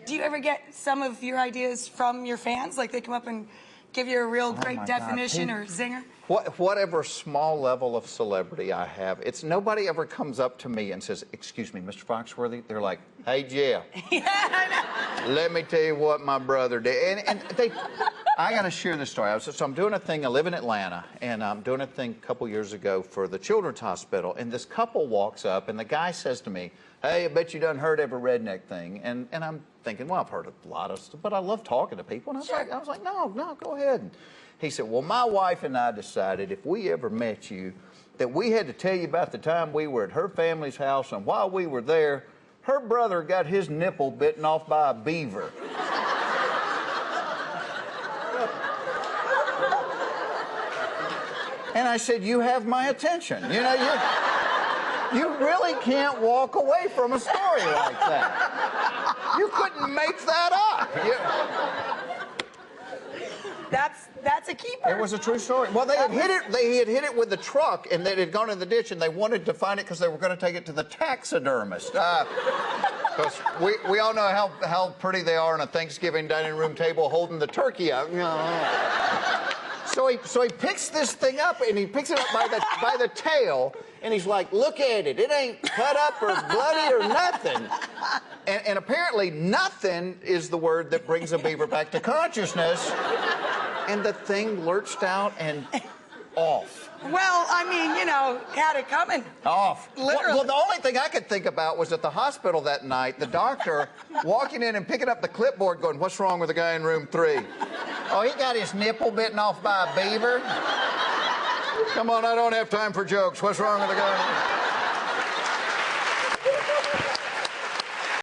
Do you ever get some of your ideas from your fans? Like they come up and give you a real great definition or zinger? Whatever small level of celebrity I have, it's nobody ever comes up to me and says, "Excuse me, Mr. Foxworthy." They're like, "Hey, Jeff, Yeah, I know. let me tell you what my brother did." And I got to share this story. So I'm doing a thing. I live in Atlanta, and I'm doing a thing a couple years ago for the Children's Hospital. And this couple walks up, and the guy says to me, "Hey, I bet you done heard every redneck thing." And I'm thinking, well, I've heard a lot of stuff, but I love talking to people. And I was like, no, go ahead. And he said, "Well, my wife and I decided if we ever met you, that we had to tell you about the time we were at her family's house, and while we were there, her brother got his nipple bitten off by a beaver." And I said, "You have my attention. You know, you really can't walk away from a story like that. You couldn't make that up." That's a keeper. It was a true story. Well, they had hit it. They had hit it with the truck, and it had gone in the ditch, and they wanted to find it because they were going to take it to the taxidermist. Because we all know how pretty they are on a Thanksgiving dining room table holding the turkey up. So he picks this thing up, and he picks it up by the tail, and he's like, "Look at it. It ain't cut up or bloody or nothing." And apparently nothing is the word that brings a beaver back to consciousness. And the thing lurched out and off. Well, I mean, you know, had it coming. Off. Literally. Well, the only thing I could think about was at the hospital that night, the doctor walking in and picking up the clipboard going, "What's wrong with the guy in room 3? "Oh, he got his nipple bitten off by a beaver." "Come on, I don't have time for jokes. What's wrong with the guy?"